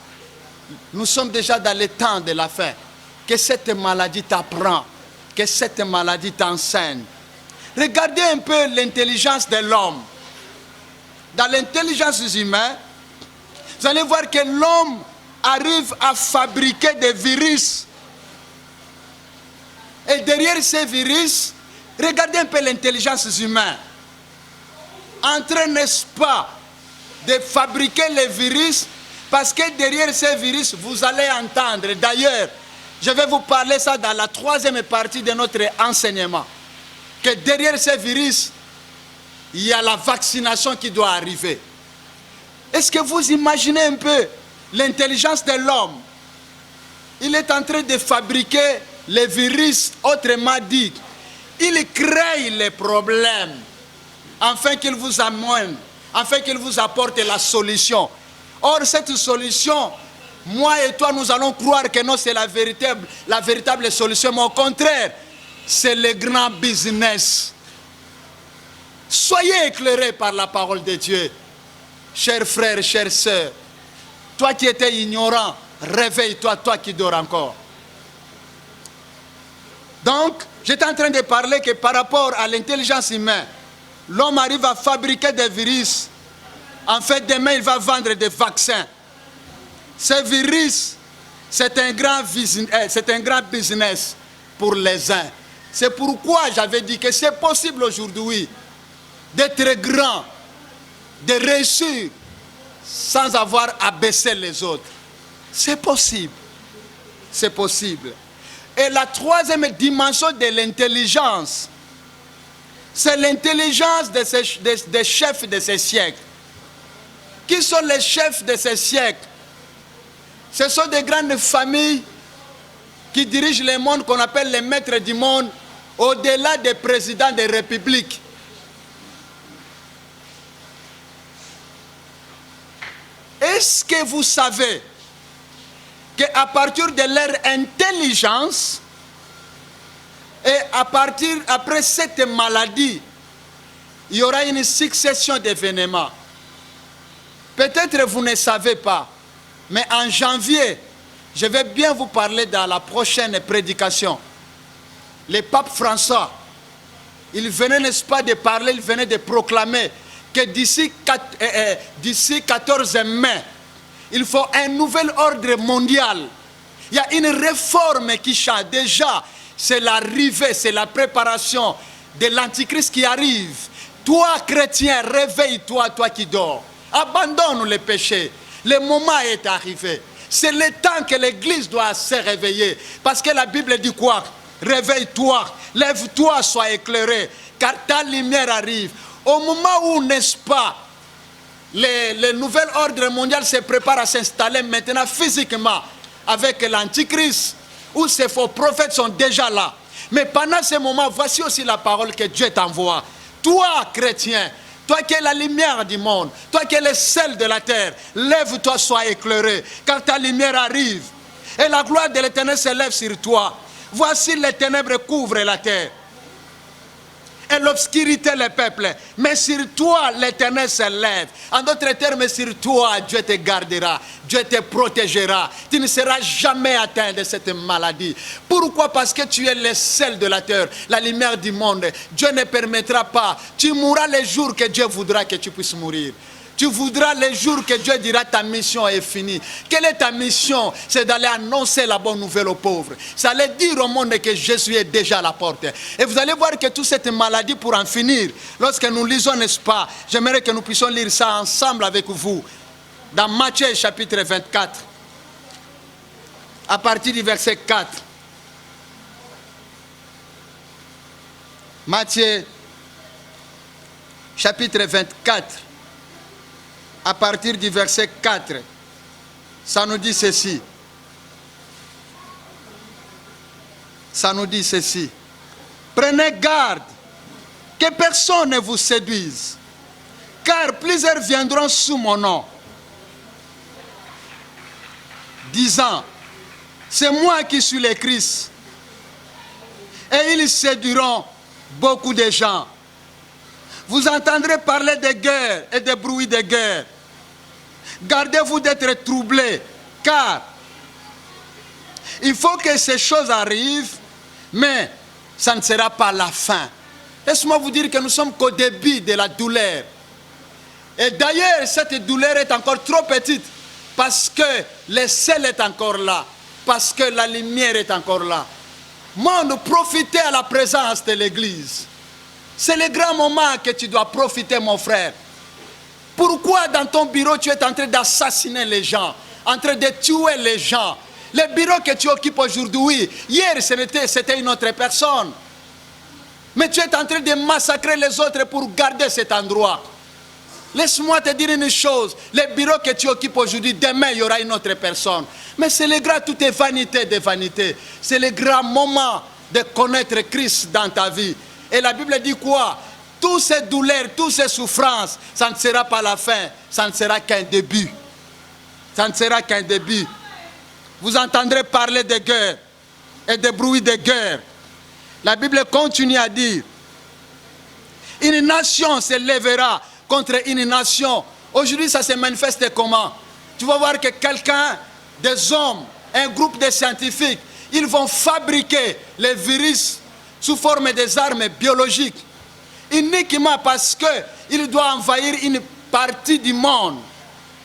Nous sommes déjà dans le temps de la fin. Que cette maladie t'apprend, que cette maladie t'enseigne. Regardez un peu l'intelligence de l'homme. Dans l'intelligence humaine, vous allez voir que l'homme arrive à fabriquer des virus. Et derrière ces virus, regardez un peu l'intelligence humaine. En train, n'est-ce pas, de fabriquer les virus, parce que derrière ces virus, vous allez entendre. D'ailleurs, je vais vous parler ça dans la troisième partie de notre enseignement. Que derrière ces virus, il y a la vaccination qui doit arriver. Est-ce que vous imaginez un peu l'intelligence de l'homme? Il est en train de fabriquer les virus, autrement dit, il crée les problèmes afin qu'il vous amène, afin qu'il vous apporte la solution. Or, cette solution, moi et toi, nous allons croire que non, c'est la véritable solution, mais au contraire, c'est le grand business. Soyez éclairés par la parole de Dieu. Chers frères, chères sœurs, toi qui étais ignorant, réveille-toi, toi qui dors encore. Donc, j'étais en train de parler que par rapport à l'intelligence humaine, l'homme arrive à fabriquer des virus. En fait, demain, il va vendre des vaccins. Ces virus, c'est un grand business pour les uns. C'est pourquoi j'avais dit que c'est possible aujourd'hui d'être grand, de réussir sans avoir à baisser les autres. C'est possible. C'est possible. Et la troisième dimension de l'intelligence, c'est l'intelligence des chefs de ces siècles. Qui sont les chefs de ces siècles? Ce sont des grandes familles qui dirigent le monde, qu'on appelle les maîtres du monde, au-delà des présidents des républiques. Est-ce que vous savez qu'à partir de leur intelligence, et après cette maladie, il y aura une succession d'événements? Peut-être vous ne savez pas, mais en janvier, je vais bien vous parler dans la prochaine prédication. Le pape François, il venait, n'est-ce pas, de parler, il venait de proclamer que d'ici 14 mai, il faut un nouvel ordre mondial. Il y a une réforme qui change. Déjà, c'est l'arrivée, c'est la préparation de l'Antichrist qui arrive. Toi, chrétien, réveille-toi, toi qui dors. Abandonne les péchés. Le moment est arrivé. C'est le temps que l'Église doit se réveiller. Parce que la Bible dit quoi? Réveille-toi, lève-toi, sois éclairé, car ta lumière arrive. Au moment où, n'est-ce pas, le nouvel ordre mondial se prépare à s'installer maintenant physiquement avec l'Antichrist, où ces faux prophètes sont déjà là. Mais pendant ce moment, voici aussi la parole que Dieu t'envoie. Toi, chrétien, toi qui es la lumière du monde, toi qui es le sel de la terre, lève-toi, sois éclairé, car ta lumière arrive. Et la gloire de l'Éternel se lève sur toi. Voici les ténèbres couvrent la terre. Et Dans l'obscurité, les peuples. Mais sur toi, l'Éternel se lève. En d'autres termes, sur toi, Dieu te gardera. Dieu te protégera. Tu ne seras jamais atteint de cette maladie. Pourquoi? Parce que tu es le sel de la terre, la lumière du monde. Dieu ne permettra pas. Tu mourras les jours que Dieu voudra que tu puisses mourir. Tu voudras les jours que Dieu dira ta mission est finie. Quelle est ta mission? C'est d'aller annoncer la bonne nouvelle aux pauvres. C'est d'aller dire au monde que Jésus est déjà à la porte. Et vous allez voir que toute cette maladie, pour en finir, lorsque nous lisons, n'est-ce pas, j'aimerais que nous puissions lire ça ensemble avec vous. Dans Matthieu chapitre 24, à partir du verset 4. Matthieu chapitre 24. À partir du verset 4, ça nous dit ceci. Ça nous dit ceci. Prenez garde que personne ne vous séduise, car plusieurs viendront sous mon nom, disant, c'est moi qui suis le Christ. Et ils séduiront beaucoup de gens. Vous entendrez parler de guerre et de bruits de guerre. Gardez-vous d'être troublés, car il faut que ces choses arrivent, mais ça ne sera pas la fin. Laisse-moi vous dire que nous sommes qu'au début de la douleur. Et d'ailleurs, cette douleur est encore trop petite, parce que le sel est encore là, parce que la lumière est encore là. Monde, profitez à la présence de l'Église. C'est le grand moment que tu dois profiter, mon frère. Pourquoi dans ton bureau tu es en train d'assassiner les gens, en train de tuer les gens? Le bureau que tu occupes aujourd'hui, hier c'était une autre personne. Mais tu es en train de massacrer les autres pour garder cet endroit. Laisse-moi te dire une chose, le bureau que tu occupes aujourd'hui, demain il y aura une autre personne. Mais c'est le grand, tout est vanité de vanité. C'est le grand moment de connaître Christ dans ta vie. Et la Bible dit quoi? Toutes ces douleurs, toutes ces souffrances, ça ne sera pas la fin, ça ne sera qu'un début. Ça ne sera qu'un début. Vous entendrez parler de guerre et de bruits de guerre. La Bible continue à dire, une nation se lèvera contre une nation. Aujourd'hui, ça se manifeste comment? Tu vas voir que quelqu'un, des hommes, un groupe de scientifiques, ils vont fabriquer les virus sous forme des armes biologiques, uniquement parce qu'il doit envahir une partie du monde.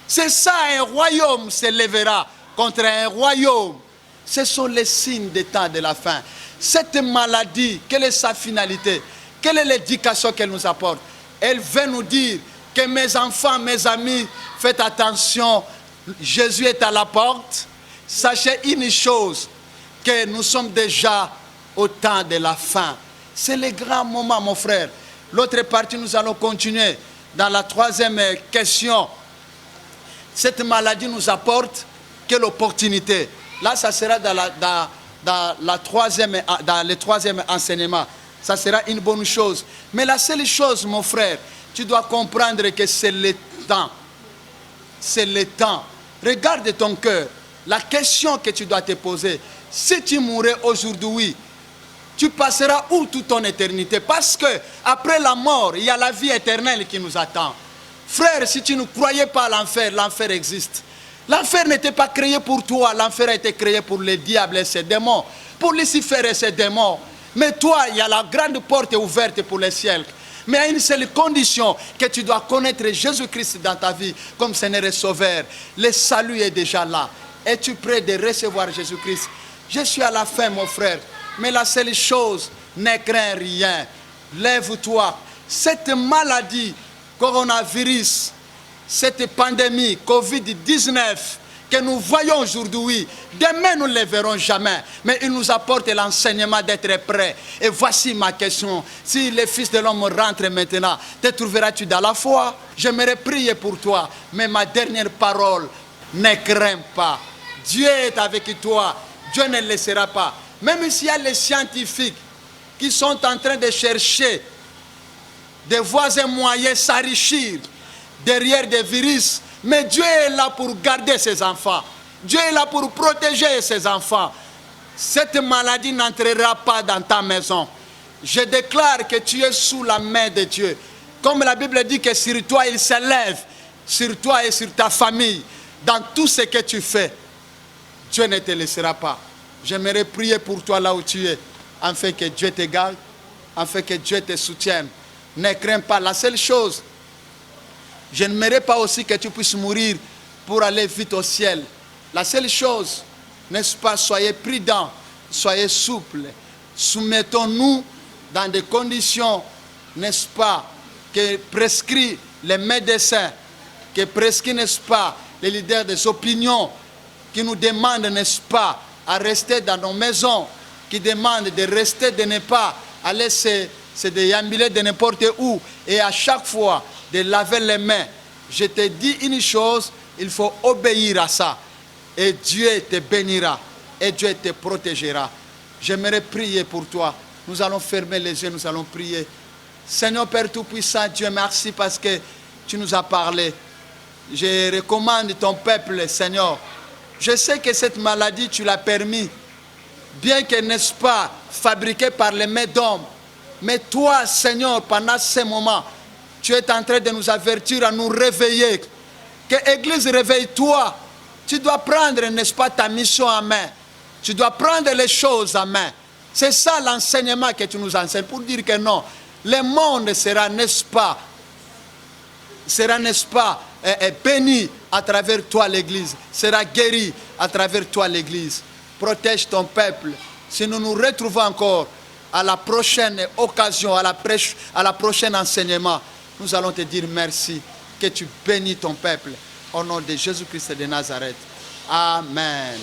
C'est ça, un royaume se lèvera contre un royaume. Ce sont les signes des temps de la fin. Cette maladie, quelle est sa finalité? Quelle est l'éducation qu'elle nous apporte? Elle veut nous dire que mes enfants, mes amis, faites attention, Jésus est à la porte. Sachez une chose, que nous sommes déjà au temps de la fin. C'est le grand moment, mon frère. L'autre partie, nous allons continuer dans la troisième question. Cette maladie nous apporte quelle opportunité? Là, ça sera dans le troisième enseignement. Ça sera une bonne chose. Mais la seule chose, mon frère, tu dois comprendre que c'est le temps. C'est le temps. Regarde ton cœur. La question que tu dois te poser, si tu mourais aujourd'hui, tu passeras où toute ton éternité? Parce que après la mort, il y a la vie éternelle qui nous attend. Frère, si tu ne croyais pas à l'enfer, l'enfer existe. L'enfer n'était pas créé pour toi, l'enfer a été créé pour les diables et ses démons, pour Lucifer et ses démons. Mais toi, il y a la grande porte ouverte pour le ciel. Mais à une seule condition, que tu dois connaître Jésus-Christ dans ta vie comme Seigneur et Sauveur. Le salut est déjà là. Es-tu prêt de recevoir Jésus-Christ? Je suis à la fin, mon frère. Mais la seule chose, ne crains rien. Lève-toi. Cette maladie, coronavirus, cette pandémie, Covid-19, que nous voyons aujourd'hui, demain nous ne les verrons jamais. Mais il nous apporte l'enseignement d'être prêt. Et voici ma question. Si le Fils de l'homme rentre maintenant, te trouveras-tu dans la foi? J'aimerais prier pour toi. Mais ma dernière parole, ne crains pas. Dieu est avec toi. Dieu ne le laissera pas. Même s'il y a les scientifiques qui sont en train de chercher des voies et moyens s'enrichir derrière des virus, mais Dieu est là pour garder ses enfants. Dieu est là pour protéger ses enfants. Cette maladie n'entrera pas dans ta maison. Je déclare que tu es sous la main de Dieu. Comme la Bible dit que sur toi, il s'élève, sur toi et sur ta famille, dans tout ce que tu fais. Dieu ne te laissera pas. J'aimerais prier pour toi là où tu es, afin que Dieu te garde, afin que Dieu te soutienne. Ne crains pas. La seule chose, je n'aimerais pas aussi que tu puisses mourir pour aller vite au ciel. La seule chose, n'est-ce pas, soyez prudents, soyez souples. Soumettons-nous dans des conditions, n'est-ce pas, que prescrit les médecins, que prescrit, n'est-ce pas, les leaders des opinions, qui nous demandent, n'est-ce pas, à rester dans nos maisons, qui demandent de rester, de ne pas aller se déambuler de n'importe où, et à chaque fois de laver les mains. Je te dis une chose, il faut obéir à ça, et Dieu te bénira, et Dieu te protégera. J'aimerais prier pour toi. Nous allons fermer les yeux, nous allons prier. Seigneur Père Tout-Puissant, Dieu, merci parce que tu nous as parlé. Je recommande ton peuple, Seigneur. Je sais que cette maladie, tu l'as permis, bien que, n'est-ce pas, fabriquée par les mains d'hommes. Mais toi, Seigneur, pendant ces moments, tu es en train de nous avertir, à nous réveiller. Que Église, réveille-toi. Tu dois prendre, n'est-ce pas, ta mission en main. Tu dois prendre les choses en main. C'est ça l'enseignement que tu nous enseignes, pour dire que non, le monde sera, n'est-ce pas, béni à travers toi l'Église, sera guéri à travers toi l'Église. Protège ton peuple. Si nous nous retrouvons encore à la prochaine occasion, à la prochaine enseignement, nous allons te dire merci, que tu bénis ton peuple. Au nom de Jésus-Christ de Nazareth. Amen.